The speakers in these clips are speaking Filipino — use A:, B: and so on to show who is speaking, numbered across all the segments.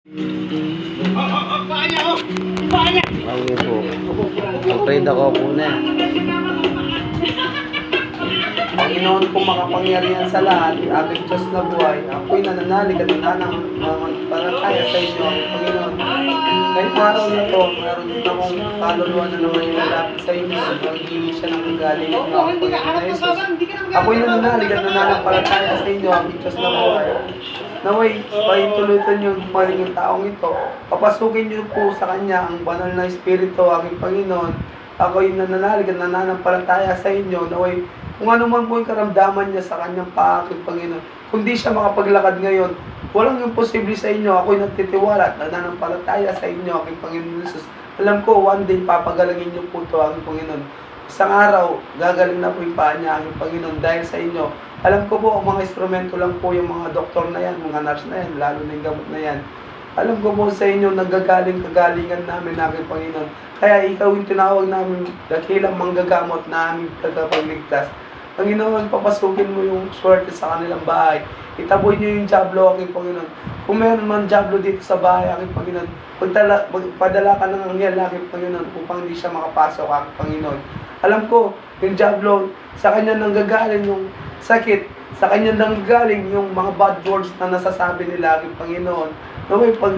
A: Okay po. Afraid ako po na. Panginoon kong makapangyarihan sa lahat, aking Diyos na buhay, ako'y nananalig at nanang palataya sa inyo, aking Panginoon. Ngayong araw na ito, meron din akong kaluluwa na naman ilalapit sa inyo, maghihingi siya ng galing ng Panginoon na Jesus. Ako'y nananalig at nananampalataya sa inyo, aking Diyos na buhay. Naway, pahintulutan niyo gumaling yung taong ito. Papasukin niyo po sa kanya ang banal na Espiritu, aking Panginoon. Ako'y nananalig at nananampalataya sa inyo. Naway, kung ano man po yung karamdaman niya sa kanyang aking Panginoon. Kung di siya makapaglakad ngayon, walang imposible sa inyo. Ako'y nagtitiwala at nananampalataya sa inyo, aking Panginoon Jesus. Alam ko, one day, papagalangin niyo po ito, aking Panginoon. Isang araw, gagaling na po yung paa niya, aking Panginoon, dahil sa inyo. Alam ko po, ang mga instrumento lang po yung mga doktor na yan, mga nurse na yan, lalo na yung gamot na yan. Alam ko po sa inyo, nagagaling-kagalingan namin, aking Panginoon. Kaya ikaw yung tinawag namin, dakilang manggagamot na aming tagapagligtas. Panginoon, papasukin mo yung swerte sa kanilang bahay. Itaboy niyo yung jablo, aking Panginoon. Kung meron man jablo dito sa bahay, aking Panginoon, magpadala ka ng anghel, aking Panginoon, upang hindi siya makapasok, aking Panginoon. Alam ko, yung jablo, sa kanya nanggagaling yung sakit, sa kanya nanggagaling yung mga bad words na nasasabi nila, aking Panginoon. Naway, pag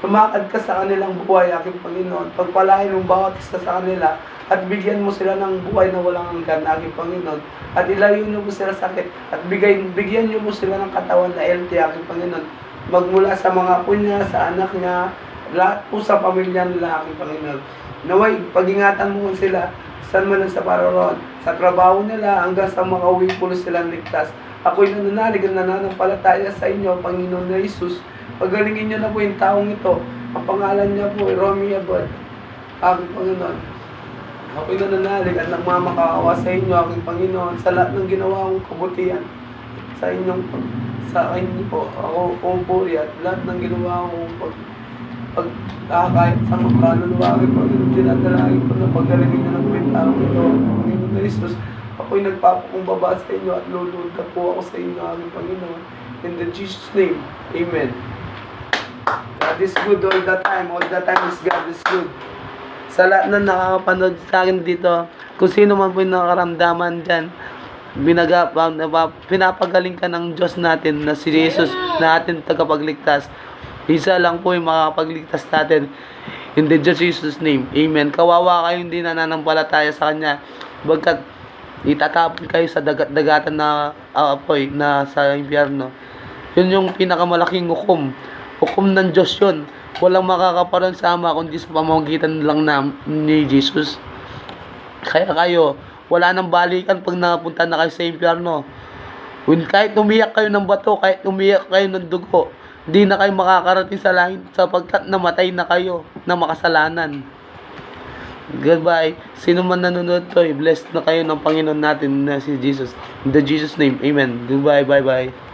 A: lumakad ka sa kanilang buhay, aking Panginoon, pagpalain ng bawat isa sa kanila, at bigyan mo sila ng buhay na walang hanggan, aking Panginoon. At ilayo niyo po sila sa sakit, at bigyan niyo po sila ng katawan na healthy, aking Panginoon. Magmula sa mga apo niya, sa anak niya, lahat po sa pamilya nila, aking Panginoon. Naway, pag-ingatan mo sila, saan man sa paroon, sa trabaho nila, hanggang sa makauwi po silang ligtas. Ako'y nananalig at nananampalataya sa inyo, Panginoon na Jesus. Pagalingin niyo na po yung taong ito. Ang pangalan niya po ay Romy Abad, aking Panginoon. Ako'y nananalig at nagmamakaawa sa inyo, aking Panginoon, sa lahat ng ginawa kong kabutihan sa inyo po. Ako pupuri at lahat ng ginawa kong kahit sa mga kaluluwa, aking Panginoon, dinadalangin ko na pagalingin niyo na po yung taong ito, Panginoon na Jesus. Ako'y nagpapakumbaba sa inyo at lulod na po ako sa inyo, aking Panginoon. In the Jesus name, Amen. God is good all the time. All the time is God is good. Sa lahat na nakakapanood sa akin dito, kung sino man po yung nakaramdaman dyan, pinapagaling ka ng Diyos natin na si Jesus na ating tagapagligtas. Isa lang po yung makakapagligtas natin. In the Jesus name, Amen. Kawawa kayo hindi nananampalataya sa Kanya. Bagkat itatapon kayo sa dagat-dagatan na apoy na sa impyerno. Yun yung pinakamalaking hukom. Hukom ng Diyos yun. Walang makakaparoon sa Ama kundi sa pamamagitan lang ni Jesus. Kaya kayo, wala nang balikan pag napunta na kayo sa impyerno. Kahit umiyak kayo ng bato, kahit umiyak kayo ng dugo, di na kayo makakarating sa langit sapagkat namatay na kayo na makasalanan. Goodbye. Sino man nanonood to, blessed na kayo ng Panginoon natin na si Jesus. In the Jesus name, Amen. Goodbye, bye-bye.